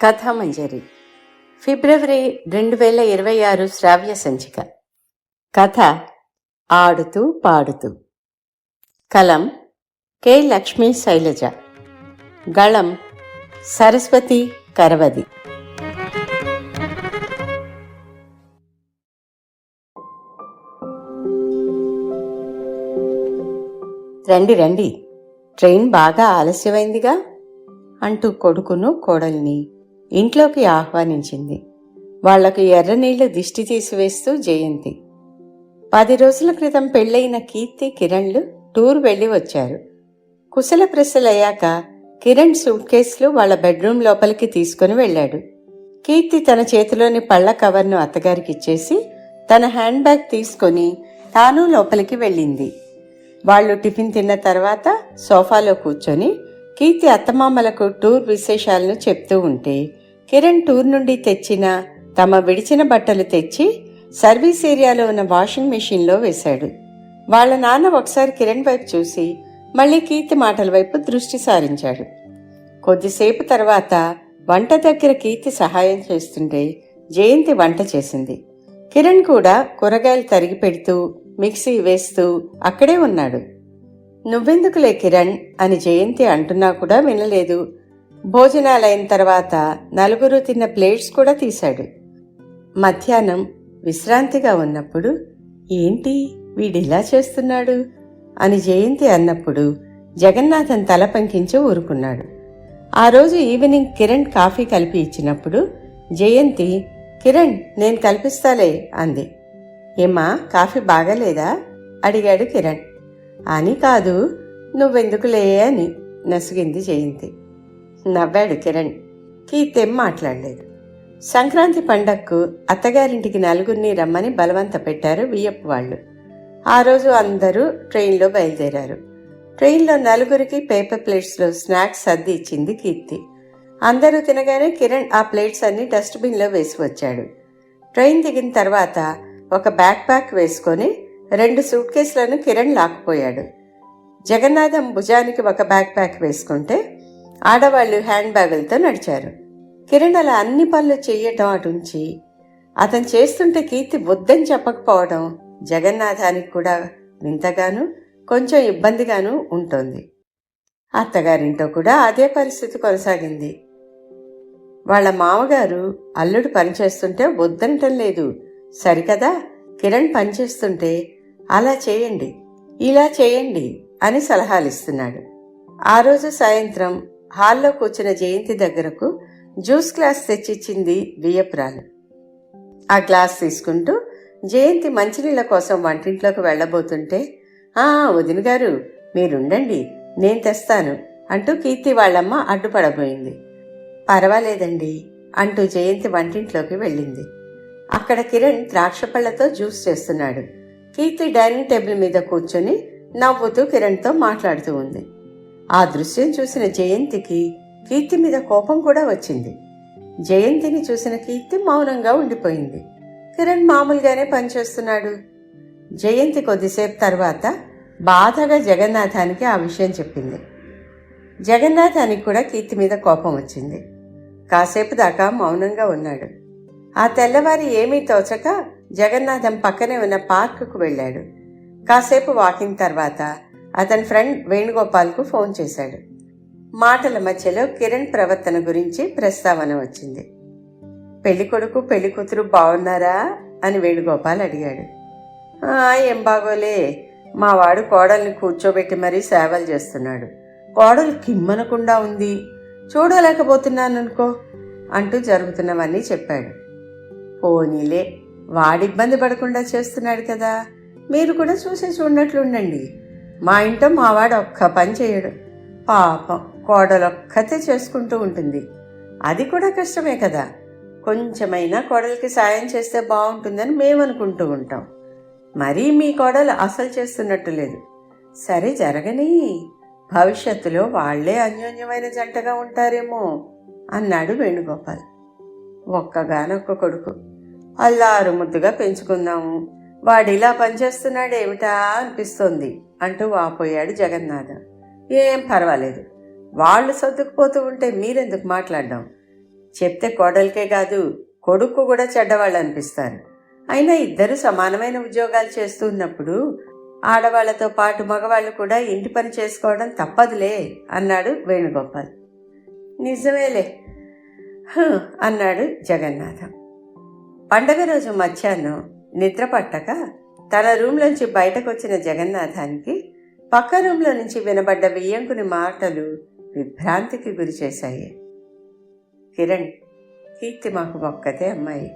కథామంజరి ఫిబ్రవరి 2026 శ్రావ్య సంచిక. కథ ఆడుతూ పాడుతూ. కలం కె. లక్ష్మీ శైలజ. గళం సరస్వతి కరవది. రండి రండి, ట్రైన్ బాగా ఆలస్యమైందిగా అంటూ కొడుకును కోడల్ని ఇంట్లోకి ఆహ్వానించింది. వాళ్లకు ఎర్రనీళ్లు దిష్టి తీసివేస్తూ జయంతి. 10 రోజుల క్రితం పెళ్లైన కీర్తి, కిరణ్లు టూర్ వెళ్లి వచ్చారు. కుశల ప్రశ్నలయ్యాక కిరణ్ సూట్ కేసులు వాళ్ల బెడ్రూమ్ లోపలికి తీసుకుని వెళ్లాడు. కీర్తి తన చేతిలోని పళ్ల కవర్ను అత్తగారికిచ్చేసి తన హ్యాండ్ బ్యాగ్ తీసుకుని తాను లోపలికి వెళ్ళింది. వాళ్లు టిఫిన్ తిన్న తర్వాత సోఫాలో కూర్చొని కీర్తి అత్తమామలకు టూర్ విశేషాలను చెప్తూ ఉంటే కిరణ్ టూర్ నుండి తెచ్చిన తమ విడిచిన బట్టలు తెచ్చి సర్వీస్ ఏరియాలో ఉన్న వాషింగ్ మెషిన్లో వేశాడు. వాళ్ల నాన్న ఒకసారి కిరణ్ వైపు చూసి మళ్లీ కీర్తి మాటల వైపు దృష్టి సారించాడు. కొద్దిసేపు తర్వాత వంట దగ్గర కీర్తి సహాయం చేస్తుంటే జయంతి వంట చేసింది. కిరణ్ కూడా కూరగాయలు తరిగి పెడుతూ మిక్సీ వేస్తూ అక్కడే ఉన్నాడు. నువ్వెందుకులే కిరణ్ అని జయంతి అంటున్నా కూడా వినలేదు. భోజనాలైన తర్వాత నలుగురు తిన్న ప్లేట్స్ కూడా తీశాడు. మధ్యాహ్నం విశ్రాంతిగా ఉన్నప్పుడు ఏంటి వీడిలా చేస్తున్నాడు అని జయంతి అన్నప్పుడు జగన్నాథన్ తల పంకించి ఊరుకున్నాడు. ఆ రోజు ఈవినింగ్ కిరణ్ కాఫీ కలిపి ఇచ్చినప్పుడు జయంతి, కిరణ్ నేను కల్పిస్తాలే అంది. ఏమ్మా కాఫీ బాగాలేదా అడిగాడు కిరణ్. అని కాదు, నువ్వెందుకులే అని నసిగింది జయంతి. నవ్వాడు కిరణ్. కీర్తేం మాట్లాడలేదు. సంక్రాంతి పండగకు అత్తగారింటికి నలుగురిని రమ్మని బలవంత పెట్టారు వియ్యప్పు వాళ్ళు. ఆ రోజు అందరూ ట్రైన్లో బయలుదేరారు. ట్రైన్లో నలుగురికి పేపర్ ప్లేట్స్లో స్నాక్స్ సర్ది ఇచ్చింది కీర్తి. అందరూ తినగానే కిరణ్ ఆ ప్లేట్స్ అన్ని డస్ట్బిన్లో వేసి వచ్చాడు. ట్రైన్ దిగిన తర్వాత ఒక బ్యాక్ ప్యాక్ వేసుకొని 2 సూట్ కేసులను కిరణ్ లాక్కుపోయాడు. జగన్నాథం భుజానికి ఒక బ్యాక్ ప్యాక్ వేసుకుంటే ఆడవాళ్లు హ్యాండ్ బ్యాగులతో నడిచారు. కిరణ్ అలా అన్ని పనులు చెయ్యటం అటుంచి అతను చేస్తుంటే కీర్తి వద్దని చెప్పకపోవడం జగన్నాథానికి కూడా వింతగాను కొంచెం ఇబ్బందిగాను ఉంటుంది. అత్తగారింటో కూడా అదే పరిస్థితి కొనసాగింది. వాళ్ల మామగారు అల్లుడు పనిచేస్తుంటే వద్దనటం లేదు. సరికదా, కిరణ్ పనిచేస్తుంటే అలా చేయండి, ఇలా చేయండి అని సలహాలిస్తున్నాడు. ఆ రోజు సాయంత్రం హాల్లో కూర్చున్న జయంతి దగ్గరకు జ్యూస్ గ్లాస్ తెచ్చిచ్చింది వియ్యపురాలు. ఆ గ్లాస్ తీసుకుంటూ జయంతి మంచినీళ్ల కోసం వంటింట్లోకి వెళ్లబోతుంటే, వదిన గారు మీరుండండి నేను తెస్తాను అంటూ కీర్తి వాళ్ళమ్మ అడ్డుపడబోయింది. పర్వాలేదండి అంటూ జయంతి వంటింట్లోకి వెళ్ళింది. అక్కడ కిరణ్ ద్రాక్ష పళ్లతో జ్యూస్ చేస్తున్నాడు. కీర్తి డైనింగ్ టేబుల్ మీద కూర్చొని నవ్వుతూ కిరణ్తో మాట్లాడుతూ ఉంది. ఆ దృశ్యం చూసిన జయంతికి కీర్తి మీద కోపం కూడా వచ్చింది. జయంతిని చూసిన కీర్తి మౌనంగా ఉండిపోయింది. కిరణ్ మామూలుగానే పనిచేస్తున్నాడు. జయంతి కొద్దిసేపు తర్వాత బాధగా జగన్నాథానికి ఆ విషయం చెప్పింది. జగన్నాథానికి కూడా కీర్తి మీద కోపం వచ్చింది. కాసేపు దాకా మౌనంగా ఉన్నాడు. ఆ తెల్లవారి ఏమీ తోచక జగన్నాథం పక్కనే ఉన్న పార్కుకు వెళ్ళాడు. కాసేపు వాకింగ్ తర్వాత అతని ఫ్రెండ్ వేణుగోపాల్కు ఫోన్ చేశాడు. మాటల మధ్యలో కిరణ్ ప్రవర్తన గురించి ప్రస్తావన వచ్చింది. పెళ్లి కొడుకు పెళ్లి కూతురు బాగున్నారా అని వేణుగోపాల్ అడిగాడు. ఏం బాగోలే, మా వాడు కోడల్ని కూర్చోబెట్టి మరీ సేవలు చేస్తున్నాడు. కోడలు కిమ్మనకుండా ఉంది, చూడలేకపోతున్నాననుకో అంటూ జరుగుతున్నవన్నీ చెప్పాడు. పోనీలే, వాడిబ్బంది పడకుండా చేస్తున్నాడు కదా, మీరు కూడా చూసి చూడనట్లుండండి. మా ఇంట్లో మావాడు ఒక్క పని చేయడు. పాపం కోడలొక్కతే చేసుకుంటూ ఉంటుంది. అది కూడా కష్టమే కదా. కొంచెమైనా కోడలికి సాయం చేస్తే బాగుంటుందని మేమనుకుంటూ ఉంటాం. మరీ మీ కోడలు అసలు చేస్తున్నట్టు లేదు. సరే జరగని, భవిష్యత్తులో వాళ్లే అన్యోన్యమైన జంటగా ఉంటారేమో అన్నాడు వేణుగోపాల్. ఒక్కగానొక్క కొడుకు, అల్లారు ముద్దుగా పెంచుకుందాము, వాడిలా పనిచేస్తున్నాడేమిటా అనిపిస్తోంది అంటూ వాపోయాడు జగన్నాథం. ఏం పర్వాలేదు, వాళ్ళు సర్దుకుపోతూ ఉంటే మీరెందుకు మాట్లాడడం? చెప్తే కోడలికే కాదు కొడుకు కూడా చెడ్డవాళ్ళు అనిపిస్తారు. అయినా ఇద్దరు సమానమైన ఉద్యోగాలు చేస్తూ ఉన్నప్పుడు ఆడవాళ్లతో పాటు మగవాళ్ళు కూడా ఇంటి పని చేసుకోవడం తప్పదులే అన్నాడు వేణుగోపాల్. నిజమేలే అన్నాడు జగన్నాథం. పండగ రోజు మధ్యాహ్నం నిద్ర పట్టక తన రూంలోంచి బయటకొచ్చిన జగన్నాథానికి పక్క రూంలో నుంచి వినబడ్డ వియ్యంకుని మాటలు విభ్రాంతికి గురి చేశాయి. కిరణ్, కీర్తి మాకు ఒక్కతే అమ్మాయి.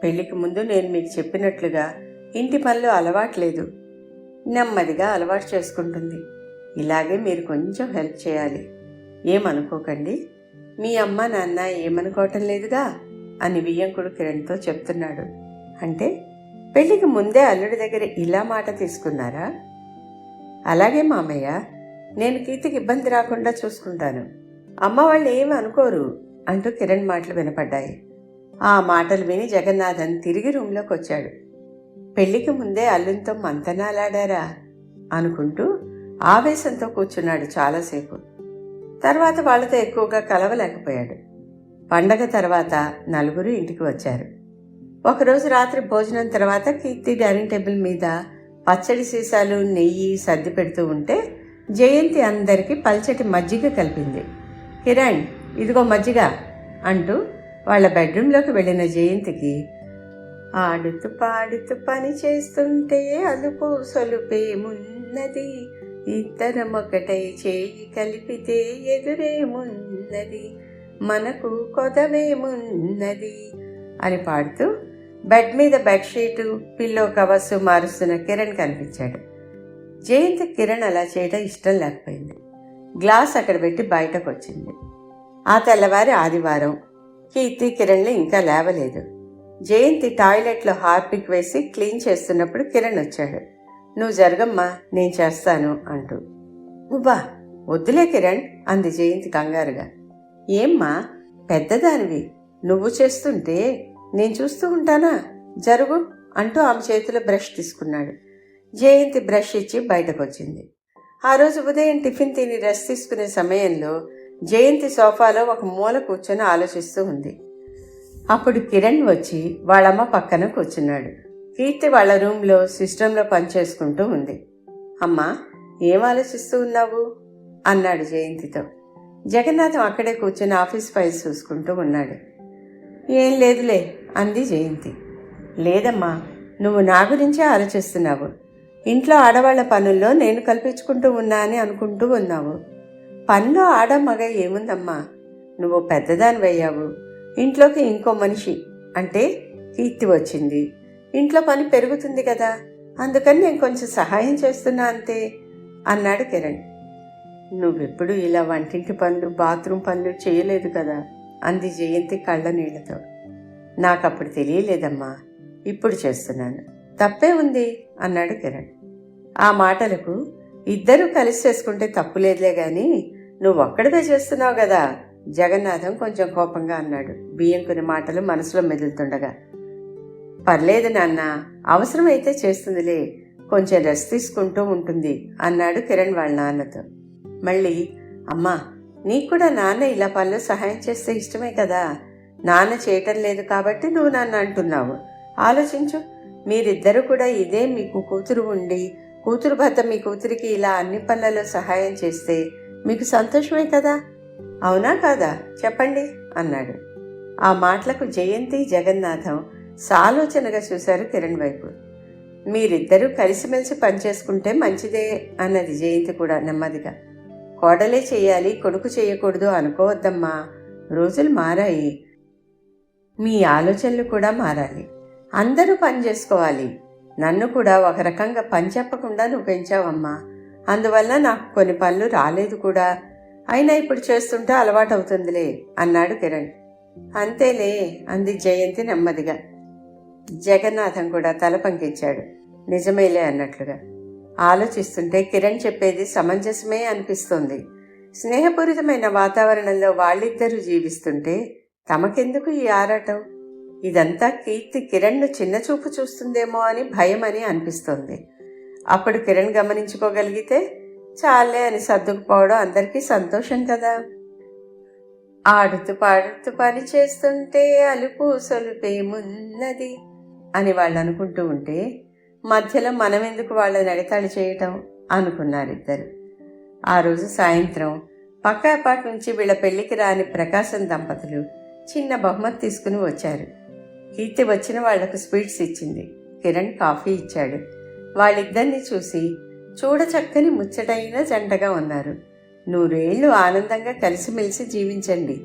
పెళ్లికి ముందు నేను మీకు చెప్పినట్లుగా ఇంటి పనులు అలవాట్లేదు. నెమ్మదిగా అలవాటు చేసుకుంటుంది. ఇలాగే మీరు కొంచెం హెల్ప్ చేయాలి. ఏమనుకోకండి. మీ అమ్మ నాన్న ఏమనుకోవటం లేదుగా అని వియ్యంకుడు కిరణ్తో చెప్తున్నాడు. అంటే పెళ్లికి ముందే అల్లుడి దగ్గర ఇలా మాట తీసుకున్నారా? అలాగే మామయ్య, నేను కీర్తికి ఇబ్బంది రాకుండా చూసుకుంటాను. అమ్మ వాళ్ళు ఏమి అనుకోరు అంటూ కిరణ్ మాటలు వినపడ్డాయి. ఆ మాటలు విని జగన్నాథన్ తిరిగి రూంలోకి వచ్చాడు. పెళ్లికి ముందే అల్లునితో మంతనాలాడారా అనుకుంటూ ఆవేశంతో కూర్చున్నాడు చాలాసేపు. తర్వాత వాళ్లతో ఎక్కువగా కలవలేకపోయాడు. పండగ తర్వాత నలుగురు ఇంటికి వచ్చారు. ఒకరోజు రాత్రి భోజనం తర్వాత కీర్తి డైనింగ్ టేబుల్ మీద పచ్చడి సీసాలు నెయ్యి సర్ది పెడుతూ ఉంటే జయంతి అందరికీ పల్చటి మజ్జిగ కలిపింది. కిరణ్, ఇదిగో మజ్జిగ అంటూ వాళ్ళ బెడ్రూంలోకి వెళ్ళిన జయంతికి ఆడుతూ పాడుతూ పని చేస్తుంటే అలుపు సొలుపేమున్నది, ఇద్దరం ఒకటై చేయి కలిపితే ఎదురేమున్నది, మనకు కొదవేమున్నది అని పాడుతూ బెడ్ మీద బెడ్షీటు పిల్లో కవర్స్ మారుస్తున్న కిరణ్ కనిపించాడు. జయంతి కిరణ్ అలా చేయడం ఇష్టం లేకపోయింది. గ్లాస్ అక్కడ పెట్టి బయటకు వచ్చింది. ఆ తెల్లవారి ఆదివారం. కీర్తి కిరణ్లు ఇంకా లేవలేదు. జయంతి టాయిలెట్లో హార్పిక్ వేసి క్లీన్ చేస్తున్నప్పుడు కిరణ్ వచ్చాడు. నువ్వు జరగమ్మా, నేను చేస్తాను అంటూ. నువ్వా? వద్దులే కిరణ్ అంది జయంతి కంగారుగా. ఏమ్మా, పెద్దదానివి, నువ్వు చేస్తుంటే నేను చూస్తూ ఉంటానా, జరుగు అంటూ ఆమె చేతిలో బ్రష్ తీసుకున్నాడు. జయంతి బ్రష్ ఇచ్చి బయటకొచ్చింది. ఆ రోజు ఉదయం టిఫిన్ తిని రెస్ట్ తీసుకునే సమయంలో జయంతి సోఫాలో ఒక మూల కూర్చొని ఆలోచిస్తూ ఉంది. అప్పుడు కిరణ్ వచ్చి వాళ్ళమ్మ పక్కన కూర్చున్నాడు. కీర్తి వాళ్ళ రూమ్లో సిస్టంలో పనిచేసుకుంటూ ఉంది. అమ్మా, ఏం ఆలోచిస్తూ ఉన్నావు అన్నాడు జయంతితో. జగన్నాథం అక్కడే కూర్చొని ఆఫీస్ ఫైల్స్ చూసుకుంటూ ఉన్నాడు. ఏం లేదులే అంది జయంతి. లేదమ్మా, నువ్వు నా గురించే ఆలోచిస్తున్నావు. ఇంట్లో ఆడవాళ్ల పనుల్లో నేను కల్పించుకుంటూ ఉన్నా అని అనుకుంటూ ఉన్నావు. పనిలో ఆడ మగ ఏముందమ్మా, నువ్వు పెద్దదానివయ్యావు. ఇంట్లోకి ఇంకో మనిషి అంటే కీర్తి వచ్చింది. ఇంట్లో పని పెరుగుతుంది కదా, అందుకని నేను కొంచెం సహాయం చేస్తున్నా అంతే అన్నాడు కిరణ్. నువ్వెప్పుడు ఇలా వంటింటి పనులు బాత్రూమ్ పనులు చేయలేదు కదా అంది జయంతి కళ్ళ నీళ్లతో. నాకప్పుడు తెలియలేదమ్మా, ఇప్పుడు చేస్తున్నాను, తప్పే ఉంది అన్నాడు కిరణ్. ఆ మాటలకు ఇద్దరూ కలిసి చేసుకుంటే తప్పులేదులే గాని నువ్వు ఒక్కడివే చేస్తున్నావు కదా జగన్నాథం కొంచెం కోపంగా అన్నాడు, బియ్యంకుని మాటలు మనసులో మెదులుతుండగా. పర్లేదు నాన్న, అవసరమైతే చేస్తుందిలే, కొంచెం రెస్ట్ తీసుకుంటూ ఉంటుంది అన్నాడు కిరణ్ వాళ్ళ నాన్నతో. మళ్ళీ, అమ్మా, నీకు కూడా నాన్న ఇలా పనులు సహాయం చేస్తే ఇష్టమే కదా, నాన్న చేయటం లేదు కాబట్టి నువ్వు నన్ను అంటున్నావు. ఆలోచించు, మీరిద్దరూ కూడా ఇదే మీకు కూతురు ఉండి కూతురు భర్త మీ కూతురికి ఇలా అన్ని పనులలో సహాయం చేస్తే మీకు సంతోషమే కదా, అవునా కాదా చెప్పండి అన్నాడు. ఆ మాటలకు జయంతి జగన్నాథం సాలోచనగా చూశారు కిరణ్ వైపు. మీరిద్దరూ కలిసిమెలిసి పనిచేసుకుంటే మంచిదే అన్నది జయంతి కూడా నెమ్మదిగా. కోడలే చెయ్యాలి, కొడుకు చేయకూడదు అనుకోవద్దమ్మా, రోజులు మారాయి, మీ ఆలోచనలు కూడా మారాలి, అందరూ పని చేసుకోవాలి. నన్ను కూడా ఒక రకంగా పని చెప్పకుండా నువ్వు పెంచావమ్మా, అందువల్ల నాకు కొన్ని పనులు రాలేదు కూడా, అయినా ఇప్పుడు చేస్తుంటే అలవాటవుతుందిలే అన్నాడు కిరణ్. అంతేలే అంది జయంతి నెమ్మదిగా. జగన్నాథం కూడా తల పంకించాడు, నిజమేలే అన్నట్లుగా. ఆలోచిస్తుంటే కిరణ్ చెప్పేది సమంజసమే అనిపిస్తోంది. స్నేహపూరితమైన వాతావరణంలో వాళ్ళిద్దరూ జీవిస్తుంటే తమకెందుకు ఈ ఆరాటం? ఇదంతా కీర్తి కిరణ్ను చిన్నచూపు చూస్తుందేమో అని భయమని అనిపిస్తోంది. అప్పుడు కిరణ్ గమనించుకోగలిగితే చాలే అని సర్దుకుపోవడం అందరికీ సంతోషం కదా. ఆడుతూ పాడుతూ పని చేస్తుంటే అలుపు సొలుపేమున్నది అని వాళ్ళు అనుకుంటూ ఉంటే మధ్యలో మనమెందుకు వాళ్ళని ఎగతాళి చేయటం అనుకున్నారిద్దరు. ఆ రోజు సాయంత్రం పక్క అపార్ట్ నుంచి వీళ్ళ పెళ్లికి రాని ప్రకాశం దంపతులు చిన్న బహుమతి తీసుకుని వచ్చారు. కీర్తి వచ్చిన వాళ్లకు స్వీట్స్ ఇచ్చింది. కిరణ్ కాఫీ ఇచ్చాడు. వాళ్ళిద్దరినీ చూసి చూడచక్కని ముచ్చటైన జంటగా ఉన్నారు. 100 ఏళ్లు ఆనందంగా కలిసిమెలిసి జీవించండి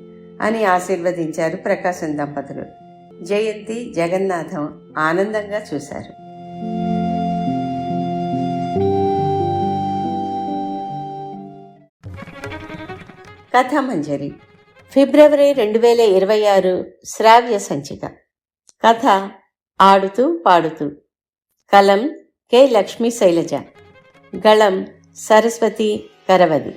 అని ఆశీర్వదించారు ప్రకాశం దంపతులు. జయంతి, జగన్నాథం ఆనందంగా చూశారు. కథామంజరి ఫిబ్రవరి 2026 శ్రావ్య సంచిక. కథ ఆడుతూ పాడుతూ. కలం కె. లక్ష్మీ శైలజ. గళం సరస్వతి కరవది.